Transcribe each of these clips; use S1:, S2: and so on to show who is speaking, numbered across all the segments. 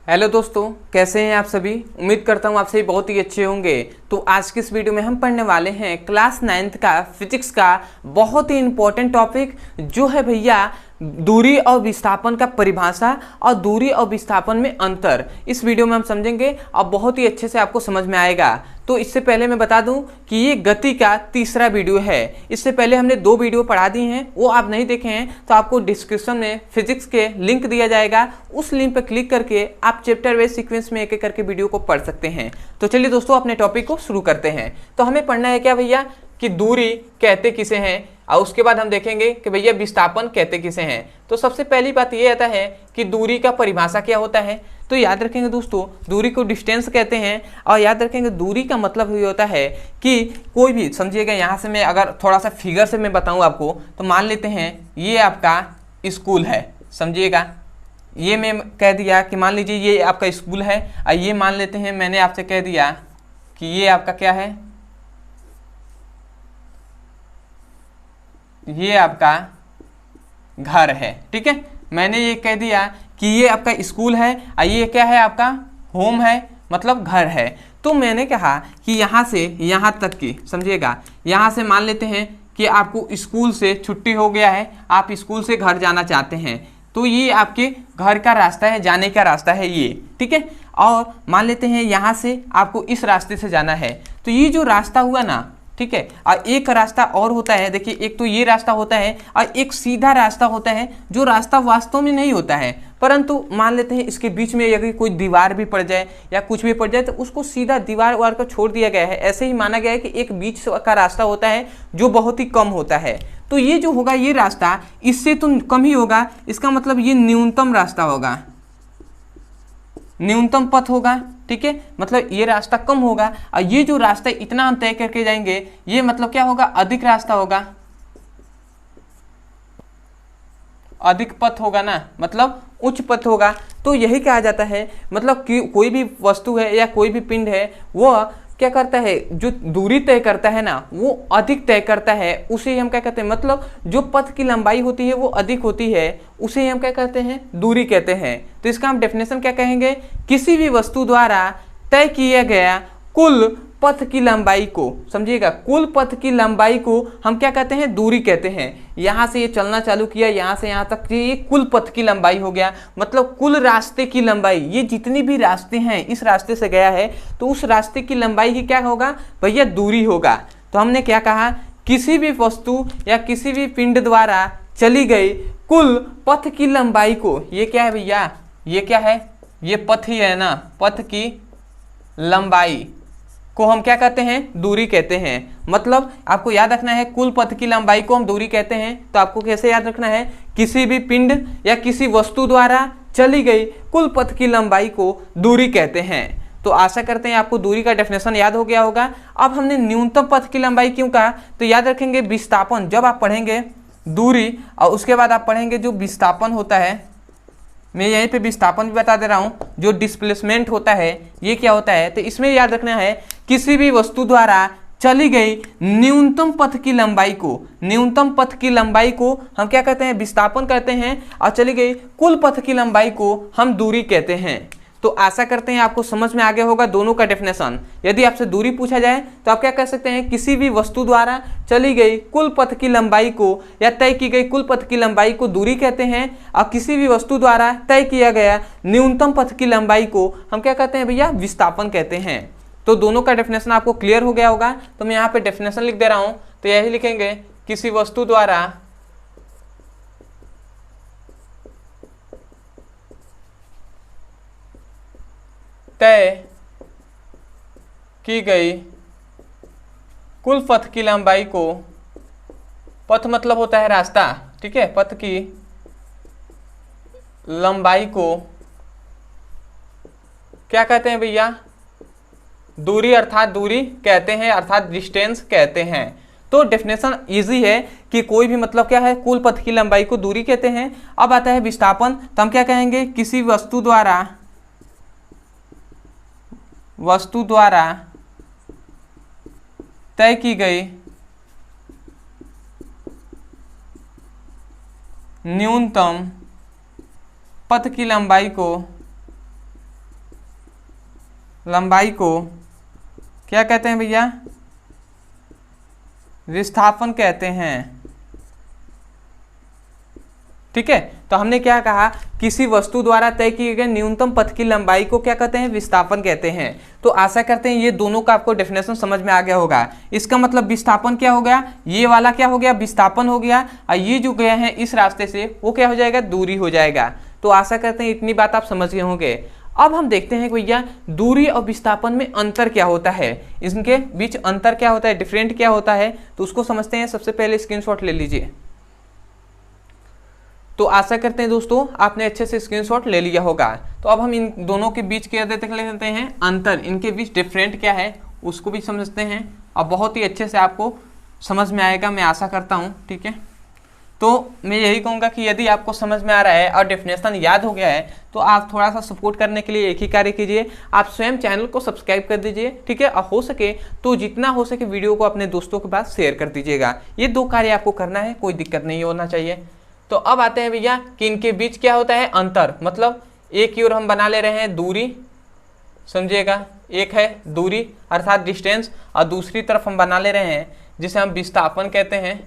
S1: Hello दोस्तों, कैसे हैं आप सभी। उम्मीद करता हूँ आप सभी बहुत ही अच्छे होंगे। तो आज की इस वीडियो में हम पढ़ने वाले हैं क्लास 9th का फिजिक्स का बहुत ही इंपॉर्टेंट टॉपिक जो है भैया दूरी और विस्थापन का परिभाषा और दूरी और विस्थापन में अंतर। इस वीडियो में हम समझेंगे और बहुत ही अच्छे से आपको समझ में आएगा। तो इससे पहले मैं बता दूं कि ये गति का तीसरा वीडियो है। इससे पहले हमने 2 वीडियो पढ़ा दी हैं, वो आप नहीं देखे हैं तो आपको डिस्क्रिप्शन में फिजिक्स के लिंक दिया जाएगा। उस लिंक पर क्लिक करके आप चैप्टर वाइज सीक्वेंस में एक एक करके वीडियो को पढ़ सकते हैं। तो चलिए दोस्तों अपने टॉपिक को शुरू करते हैं। तो हमें पढ़ना है क्या भैया कि दूरी कहते किसे हैं, और उसके बाद हम देखेंगे कि भैया विस्थापन कहते किसे हैं। तो सबसे पहली बात ये आता है कि दूरी का परिभाषा क्या होता है। तो याद रखेंगे दोस्तों, दूरी को डिस्टेंस कहते हैं। और याद रखेंगे दूरी का मतलब ये होता है कि कोई भी, समझिएगा यहाँ से मैं अगर थोड़ा सा फिगर से मैं बताऊँ आपको, तो मान लेते हैं ये आपका स्कूल है। समझिएगा, ये मैं कह दिया कि मान लीजिए ये आपका स्कूल है, और ये मान लेते हैं मैंने आपसे कह दिया कि ये आपका क्या है, ये आपका घर है। ठीक है, मैंने ये कह दिया कि ये आपका स्कूल है और ये क्या है, आपका होम है, मतलब घर है। तो मैंने कहा कि यहाँ से यहाँ तक की, समझिएगा, यहाँ से मान लेते हैं कि आपको स्कूल से छुट्टी हो गया है, आप स्कूल से घर जाना चाहते हैं, तो ये आपके घर का रास्ता है, जाने का रास्ता है ये। ठीक है, और मान लेते हैं यहाँ से आपको इस रास्ते से जाना है, तो ये जो रास्ता हुआ ना, ठीक है, और एक रास्ता और होता है, देखिए एक तो ये रास्ता होता है और एक सीधा रास्ता होता है, जो रास्ता वास्तव में नहीं होता है, परंतु मान लेते हैं इसके बीच में अगर कोई दीवार भी पड़ जाए या कुछ भी पड़ जाए तो उसको सीधा दीवार वार को छोड़ दिया गया है। ऐसे ही माना गया है कि एक बीच का रास्ता होता है जो बहुत ही कम होता है। तो ये जो होगा ये रास्ता इससे तो कम ही होगा, इसका मतलब ये न्यूनतम रास्ता होगा, न्यूनतम पथ होगा। ठीक है, मतलब ये रास्ता कम होगा, और ये जो रास्ता इतना हम तय करके जाएंगे ये मतलब क्या होगा, अधिक रास्ता होगा, अधिक पथ होगा ना, मतलब उच्च पथ होगा। तो यही कहा जाता है, मतलब कि कोई भी वस्तु है या कोई भी पिंड है वो क्या करता है, जो दूरी तय करता है ना वो अधिक तय करता है, उसे हम क्या कहते हैं, मतलब जो पथ की लंबाई होती है वो अधिक होती है, उसे हम क्या कहते हैं, दूरी कहते हैं। तो इसका हम डेफिनेशन क्या कहेंगे, किसी भी वस्तु द्वारा तय किया गया कुल पथ की लंबाई को, समझिएगा, कुल पथ की लंबाई को हम क्या कहते हैं, दूरी कहते हैं। यहाँ से ये चलना चालू किया, यहाँ से यहाँ तक, ये कुल पथ की लंबाई हो गया, मतलब कुल रास्ते की लंबाई। ये जितनी भी रास्ते हैं, इस रास्ते से गया है तो उस रास्ते की लंबाई ही क्या होगा भैया, दूरी होगा। तो हमने क्या कहा, किसी भी वस्तु या किसी भी पिंड द्वारा चली गई कुल पथ की लंबाई को, ये क्या है भैया, ये क्या है, ये पथ ही है ना, पथ की लंबाई को हम क्या कहते हैं, दूरी कहते हैं। मतलब आपको याद रखना है कुल पथ की लंबाई को हम दूरी कहते हैं। तो आपको कैसे याद रखना है, किसी भी पिंड या किसी वस्तु द्वारा चली गई कुल पथ की लंबाई को दूरी कहते हैं। तो आशा करते हैं आपको दूरी का डेफिनेशन याद हो गया होगा। अब हमने न्यूनतम पथ की लंबाई क्यों कहा, तो याद रखेंगे विस्थापन, जब आप पढ़ेंगे दूरी और उसके बाद आप पढ़ेंगे जो विस्थापन होता है, मैं यहीं पे विस्थापन भी बता दे रहा हूँ, जो डिस्प्लेसमेंट होता है ये क्या होता है। तो इसमें याद रखना है किसी भी वस्तु द्वारा चली गई न्यूनतम पथ की लंबाई को, न्यूनतम पथ की लंबाई को हम क्या कहते हैं, विस्थापन कहते हैं, और चली गई कुल पथ की लंबाई को हम दूरी कहते हैं। तो आशा करते हैं आपको समझ में आ गया होगा दोनों का डेफिनेशन। यदि आपसे दूरी पूछा जाए तो आप क्या कह सकते हैं, किसी भी वस्तु द्वारा चली गई कुल पथ की लंबाई को या तय की गई कुल पथ की लंबाई को दूरी कहते हैं, और किसी भी वस्तु द्वारा तय किया गया न्यूनतम पथ की लंबाई को हम क्या कहते हैं भैया, विस्थापन कहते हैं। तो दोनों का डेफिनेशन आपको क्लियर हो गया होगा। तो मैं यहाँ पे डेफिनेशन लिख दे रहा हूँ, तो यही लिखेंगे, किसी वस्तु द्वारा तय की गई कुल पथ की लंबाई को, पथ मतलब होता है रास्ता, ठीक है, पथ की लंबाई को क्या कहते हैं भैया, दूरी, अर्थात दूरी कहते हैं, अर्थात डिस्टेंस कहते हैं। तो डेफिनेशन इजी है कि कोई भी मतलब क्या है, कुल पथ की लंबाई को दूरी कहते हैं। अब आता है विस्थापन, तो हम क्या कहेंगे, किसी वस्तु द्वारा तय की गई न्यूनतम पथ की लंबाई को लंबाई को क्या कहते हैं भैया? विस्थापन कहते हैं। ठीक है, तो हमने क्या कहा, किसी वस्तु द्वारा तय किए गए न्यूनतम पथ की लंबाई को क्या कहते हैं? विस्थापन कहते हैं। तो आशा करते हैं ये दोनों का आपको डेफिनेशन समझ में आ गया होगा। इसका मतलब विस्थापन क्या हो गया, ये वाला क्या हो गया, विस्थापन हो गया, और ये जो गया है इस रास्ते से वो क्या हो जाएगा, दूरी हो जाएगा। तो आशा करते हैं इतनी बात आप समझ गए होंगे। अब हम देखते हैं भैया दूरी और विस्थापन में अंतर क्या होता है, इनके बीच अंतर क्या होता है, डिफरेंट क्या होता है, तो उसको समझते हैं। सबसे पहले स्क्रीनशॉट ले लीजिए। तो आशा करते हैं दोस्तों आपने अच्छे से स्क्रीनशॉट ले लिया होगा। तो अब हम इन दोनों के बीच क्या देख लेते हैं, अंतर, इनके बीच डिफरेंट क्या है उसको भी समझते हैं, और बहुत ही अच्छे से आपको समझ में आएगा, मैं आशा करता हूँ। ठीक है, तो मैं यही कहूँगा कि यदि आपको समझ में आ रहा है और डेफिनेशन याद हो गया है तो आप थोड़ा सा सपोर्ट करने के लिए एक ही कार्य कीजिए, आप स्वयं चैनल को सब्सक्राइब कर दीजिए। ठीक है, और हो सके तो जितना हो सके वीडियो को अपने दोस्तों के पास शेयर कर दीजिएगा। ये 2 कार्य आपको करना है, कोई दिक्कत नहीं होना चाहिए। तो अब आते हैं भैया कि इनके बीच क्या होता है, अंतर। मतलब एक की ओर हम बना ले रहे हैं दूरी, समझिएगा, एक है दूरी अर्थात डिस्टेंस, और दूसरी तरफ हम बना ले रहे हैं जिसे हम विस्थापन कहते हैं,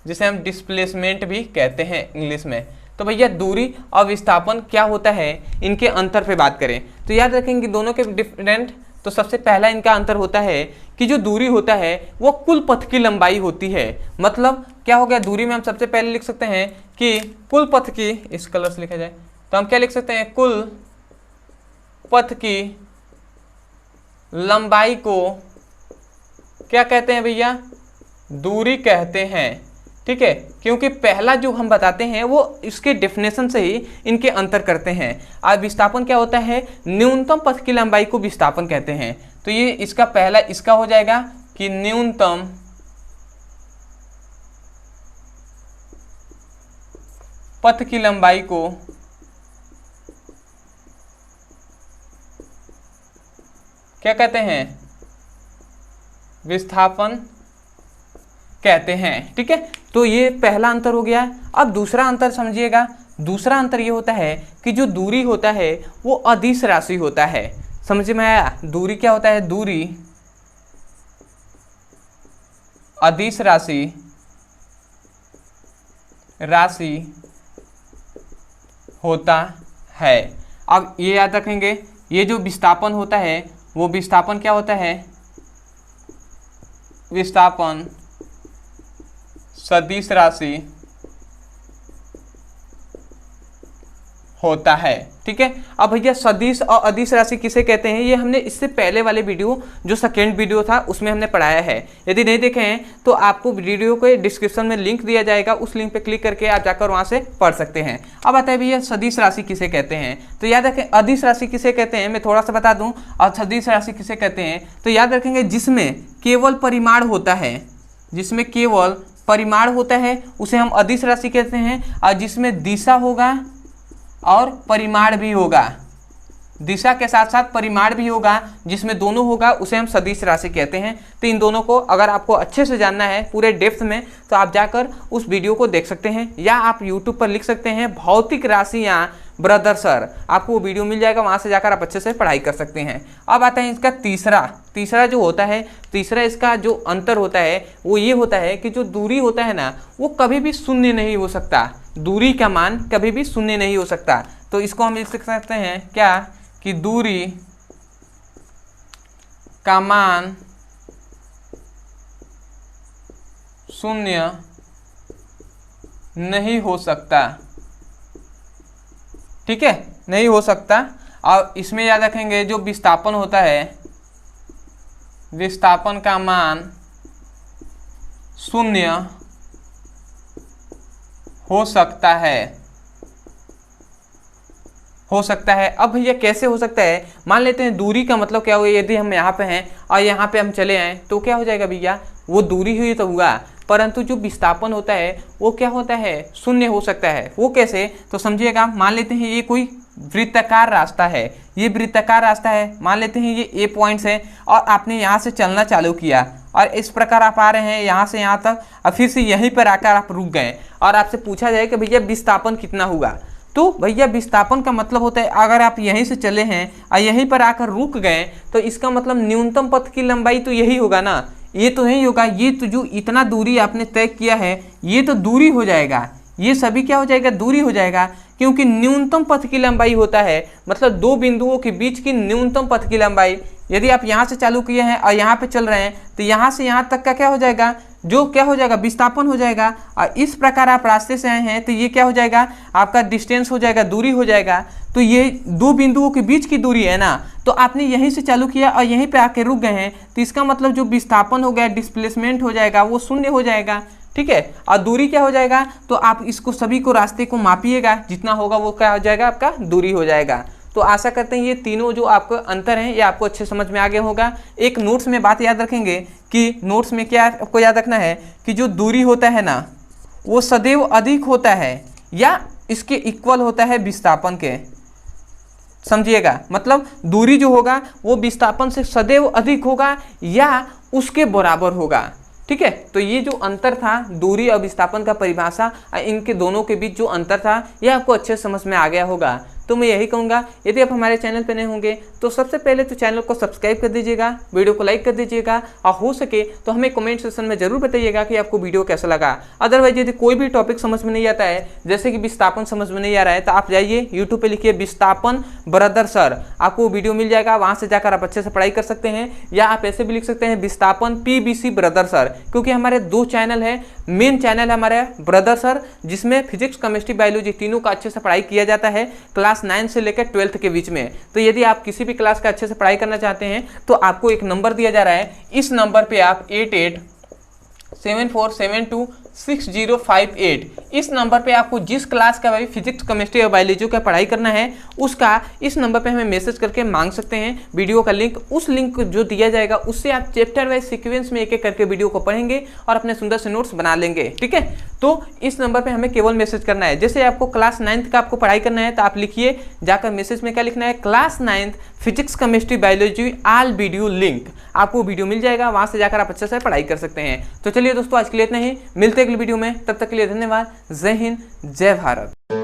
S1: जिसे हम डिस्प्लेसमेंट भी कहते हैं इंग्लिश में। तो भैया दूरी और विस्थापन क्या होता है, इनके अंतर पे बात करें तो याद रखेंगे दोनों के डिफरेंट। तो सबसे पहला इनका अंतर होता है कि जो दूरी होता है वो कुल पथ की लंबाई होती है। मतलब क्या हो गया, दूरी में हम सबसे पहले लिख सकते हैं कि कुल पथ की, इस कलर से लिखा जाए तो हम क्या लिख सकते हैं, कुल पथ की लंबाई को क्या कहते हैं भैया, दूरी कहते हैं। ठीक है, क्योंकि पहला जो हम बताते हैं वो इसके डेफिनेशन से ही इनके अंतर करते हैं। और विस्थापन क्या होता है, न्यूनतम पथ की लंबाई को विस्थापन कहते हैं। तो ये इसका पहला इसका हो जाएगा कि न्यूनतम पथ की लंबाई को क्या कहते हैं, विस्थापन कहते हैं। ठीक है, तो ये पहला अंतर हो गया। अब दूसरा अंतर समझिएगा, दूसरा अंतर ये होता है कि जो दूरी होता है वो अदिश राशि होता है। समझ में आया, दूरी क्या होता है, दूरी अदिश राशि होता है। अब ये याद रखेंगे, ये जो विस्थापन होता है वो विस्थापन क्या होता है, विस्थापन सदिश राशि होता है। ठीक है, अब भैया सदिश और अदिश राशि किसे कहते हैं, ये हमने इससे पहले वाले वीडियो जो सेकेंड वीडियो था उसमें हमने पढ़ाया है। यदि नहीं देखे हैं तो आपको वीडियो के डिस्क्रिप्शन में लिंक दिया जाएगा, उस लिंक पे क्लिक करके आप जाकर वहां से पढ़ सकते हैं। अब आता है भैया सदिश राशि किसे कहते हैं, तो याद रखें अदिश राशि किसे कहते हैं, मैं थोड़ा सा बता दूं, और सदिश राशि किसे कहते हैं तो याद रखेंगे जिसमें केवल परिमाण होता है, जिसमें केवल परिमाण होता है उसे हम अदिश राशि कहते हैं, और जिसमें दिशा होगा और परिमाण भी होगा, दिशा के साथ साथ परिमाण भी होगा, जिसमें दोनों होगा उसे हम सदिश राशि कहते हैं। तो इन दोनों को अगर आपको अच्छे से जानना है पूरे डेप्थ में तो आप जाकर उस वीडियो को देख सकते हैं, या आप यूट्यूब पर लिख सकते हैं भौतिक राशियाँ ब्रदर सर, आपको वो वीडियो मिल जाएगा, वहाँ से जाकर आप अच्छे से पढ़ाई कर सकते हैं। अब आता है इसका तीसरा जो होता है, तीसरा इसका जो अंतर होता है वो ये होता है कि जो दूरी होता है ना वो कभी भी शून्य नहीं हो सकता, दूरी का मान कभी भी शून्य नहीं हो सकता। तो इसको हम लिख सकते हैं क्या कि दूरी का मान शून्य नहीं हो सकता। ठीक है, नहीं हो सकता। और इसमें याद रखेंगे जो विस्थापन होता है, विस्थापन का मान शून्य हो सकता है, हो सकता है। अब भैया कैसे हो सकता है, मान लेते हैं दूरी का मतलब क्या हुआ, यदि हम यहाँ पे हैं और यहाँ पे हम चले आए तो क्या हो जाएगा भैया, वो दूरी हुई तो हुआ, परंतु जो विस्थापन होता है वो क्या होता है, शून्य हो सकता है। वो कैसे, तो समझिएगा, मान लेते हैं ये कोई वृत्ताकार रास्ता है, ये वृत्ताकार रास्ता है, मान लेते हैं ये ए पॉइंट्स है और आपने यहाँ से चलना चालू किया और इस प्रकार आप आ रहे हैं यहाँ से यहाँ तक, और फिर से यहीं पर आकर आप रुक गए और आपसे पूछा जाए कि भैया विस्थापन कितना हुआ, तो भैया विस्थापन का मतलब होता है अगर आप यहीं से चले हैं और यहीं पर आकर रुक गए तो इसका मतलब न्यूनतम पथ की लंबाई तो यही होगा ना, ये तो नहीं होगा। ये तो जो इतना दूरी आपने तय किया है ये तो दूरी हो जाएगा, ये सभी क्या हो जाएगा, दूरी हो जाएगा, क्योंकि न्यूनतम पथ की लंबाई होता है मतलब दो बिंदुओं के बीच की न्यूनतम पथ की लंबाई। यदि आप यहाँ से चालू किए हैं और यहाँ पे चल रहे हैं तो यहाँ से यहाँ तक का क्या हो जाएगा, जो क्या हो जाएगा, विस्थापन हो जाएगा। और इस प्रकार आप रास्ते से आए हैं तो ये क्या हो जाएगा, आपका डिस्टेंस हो जाएगा, दूरी हो जाएगा। तो ये दो बिंदुओं के बीच की दूरी है ना, तो आपने यहीं से चालू किया और यहीं पे आके रुक गए हैं तो इसका मतलब जो विस्थापन हो गया, डिस्प्लेसमेंट हो जाएगा, वो शून्य हो जाएगा। ठीक है, और दूरी क्या हो जाएगा, तो आप इसको सभी को रास्ते को मापिएगा, जितना होगा वो क्या हो जाएगा, आपका दूरी हो जाएगा। तो आशा करते हैं ये तीनों जो आपको अंतर हैं ये आपको अच्छे समझ में आ गया होगा। एक नोट्स में बात याद रखेंगे कि नोट्स में क्या आपको याद रखना है कि जो दूरी होता है ना वो सदैव अधिक होता है या इसके इक्वल होता है विस्थापन के, समझिएगा। मतलब दूरी जो होगा वो विस्थापन से सदैव अधिक होगा या उसके बराबर होगा। ठीक है, तो ये जो अंतर था दूरी और विस्थापन का परिभाषा, इनके दोनों के बीच जो अंतर था ये आपको अच्छे समझ में आ गया होगा। तो मैं यही कहूँगा यदि आप हमारे चैनल पर नए होंगे तो सबसे पहले तो चैनल को सब्सक्राइब कर दीजिएगा, वीडियो को लाइक कर दीजिएगा और हो सके तो हमें कमेंट सेक्शन में जरूर बताइएगा कि आपको वीडियो कैसा लगा। अदरवाइज यदि कोई भी टॉपिक समझ में नहीं आता है, जैसे कि विस्थापन समझ में नहीं आ रहा है, तो आप जाइए यूट्यूब पे लिखिए विस्थापन ब्रदर सर, आपको वीडियो मिल जाएगा, वहाँ से जाकर आप अच्छे से पढ़ाई कर सकते हैं। या आप ऐसे भी लिख सकते हैं विस्थापन PBC ब्रदर सर, क्योंकि हमारे दो चैनल है। मेन चैनल है हमारा ब्रदर सर जिसमें फिजिक्स, केमिस्ट्री, बायोलॉजी तीनों का अच्छे से पढ़ाई किया जाता है क्लास 9 से लेकर 12th के बीच में। तो यदि आप किसी भी क्लास का अच्छे से पढ़ाई करना चाहते हैं तो आपको एक नंबर दिया जा रहा है, इस नंबर पे आप 8874726058 इस नंबर पे आपको जिस क्लास का भाई फिजिक्स, केमिस्ट्री और बायोलॉजी का पढ़ाई करना है उसका इस नंबर पे हमें मैसेज करके मांग सकते हैं वीडियो का लिंक। उस लिंक जो दिया जाएगा उससे आप चैप्टर वाइज सीक्वेंस में एक एक करके वीडियो को पढ़ेंगे और अपने सुंदर से नोट्स बना लेंगे। ठीक है, तो इस नंबर पे हमें केवल मैसेज करना है। जैसे आपको क्लास 9th का आपको पढ़ाई करना है तो आप लिखिए जाकर मैसेज में क्या लिखना है, class 9th physics, chemistry, biology all video link, आपको वीडियो मिल जाएगा, वहां से जाकर आप अच्छे से पढ़ाई कर सकते हैं। तो चलिए दोस्तों आज के लिए इतना ही, मिलते हैं अगली वीडियो में, तब तक के लिए धन्यवाद। जय हिंद, जय भारत।